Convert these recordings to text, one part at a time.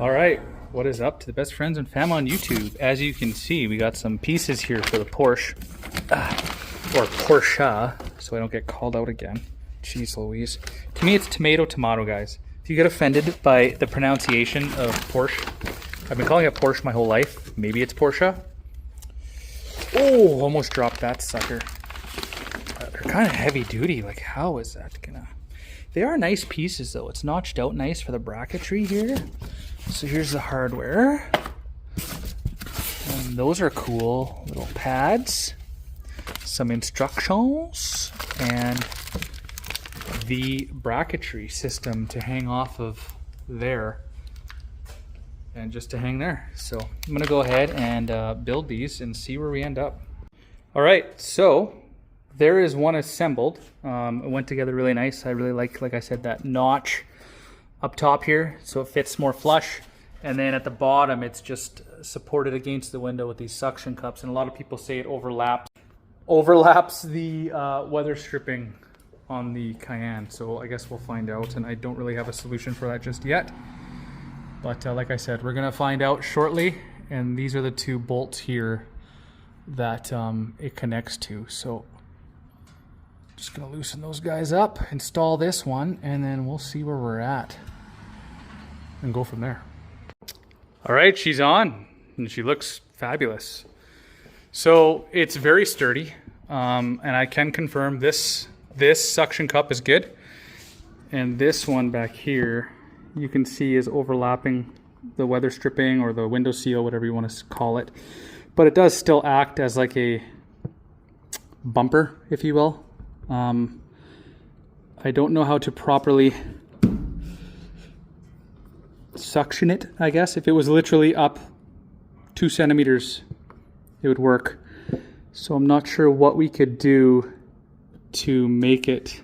All right, what is up to the best friends and family on YouTube? As you can see, we got some pieces here for the Porsche, or Porsche, so I don't get called out again. Jeez Louise. To me, it's tomato, guys. If you get offended by the pronunciation of Porsche, I've been calling it Porsche my whole life. Maybe it's Porsche. Oh, almost dropped that sucker. They're kind of heavy duty. Like, how is that gonna... They are nice pieces, though. It's notched out nice for the bracketry here. So here's the hardware. And those are cool little pads. Some instructions. And the bracketry system to hang off of there. And just to hang there. So I'm going to go ahead and build these and see where we end up. All right, so there is one assembled. It went together really nice. I really like I said, that notch up top here, so it fits more flush. And then at the bottom, it's just supported against the window with these suction cups. And a lot of people say it overlaps the weather stripping on the Cayenne. So I guess we'll find out. And I don't really have a solution for that just yet. But like I said, we're gonna find out shortly. And these are the two bolts here that it connects to. So just gonna loosen those guys up, install this one, and then we'll see where we're at and go from there. All right, she's on and she looks fabulous. So it's very sturdy, and I can confirm this suction cup is good. And this one back here, you can see is overlapping the weather stripping or the window seal, whatever you want to call it. But it does still act as like a bumper, if you will. I don't know how to properly suction it, I guess. If it was literally up 2 centimeters, it would work. So I'm not sure what we could do to make it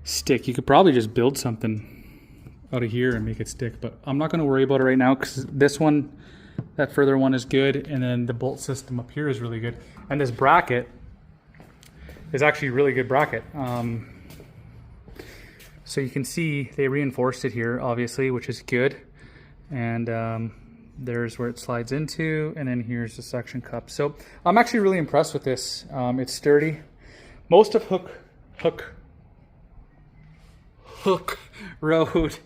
stick. You could probably just build something out of here and make it stick, but I'm not going to worry about it right now because this one, that further one is good, and then the bolt system up here is really good. And this bracket is actually a really good bracket. So you can see they reinforced it here, obviously, which is good. And there's where it slides into, and then here's the suction cup. So I'm actually really impressed with this. It's sturdy. Most of Hooke Road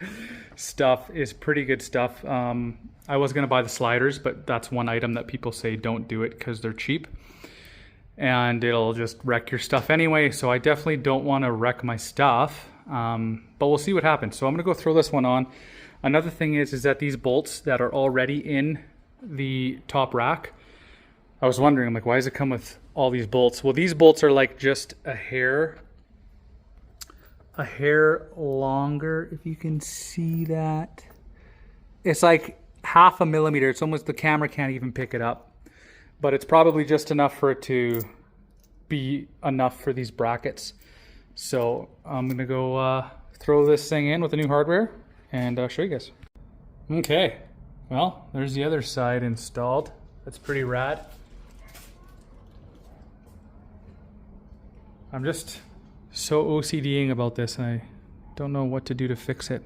stuff is pretty good stuff. I was gonna buy the sliders, but that's one item that people say don't do it because they're cheap. And it'll just wreck your stuff anyway, so I definitely don't want to wreck my stuff, but we'll see what happens. So I'm gonna go throw this one on. Another thing is that these bolts that are already in the top rack, I was wondering, I'm like, why does it come with all these bolts? Well, these bolts are like just a hair longer, if you can see that. It's like 0.5 millimeter. It's almost, the camera can't even pick it up. But it's probably just enough for it to be enough for these brackets. So I'm gonna go throw this thing in with the new hardware and show you guys. Okay, well, there's the other side installed. That's pretty rad. I'm just so OCDing about this, and I don't know what to do to fix it.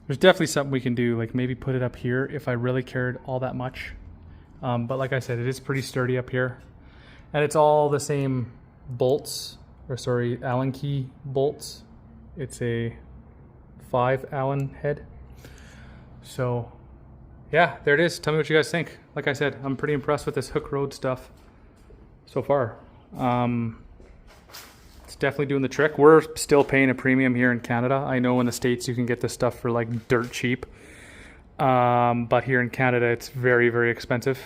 There's definitely something we can do, like maybe put it up here if I really cared all that much. But like I said, it is pretty sturdy up here. And it's all the same bolts, or sorry, Allen key bolts. It's a 5 Allen head. So yeah, there it is. Tell me what you guys think. Like I said, I'm pretty impressed with this Hooke Road stuff so far. It's definitely doing the trick. We're still paying a premium here in Canada. I know in the States you can get this stuff for like dirt cheap. But here in Canada, it's very, very expensive.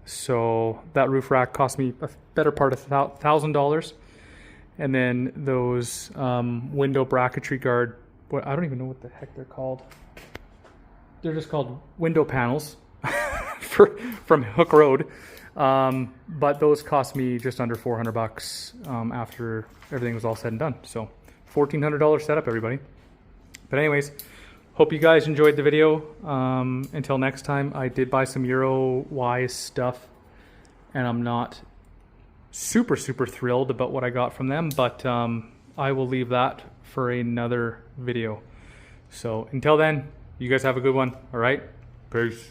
So that roof rack cost me a better part of $1,000. And then those window bracketry guard, I don't even know what the heck they're called. They're just called window panels from Hooke Road. But those cost me just under $400 after everything was all said and done. So $1,400 setup, everybody. But anyways, hope you guys enjoyed the video. Until next time, I did buy some Euro-wise stuff, and I'm not super thrilled about what I got from them, but I will leave that for another video. So until then, You guys have a good one. All right? Peace.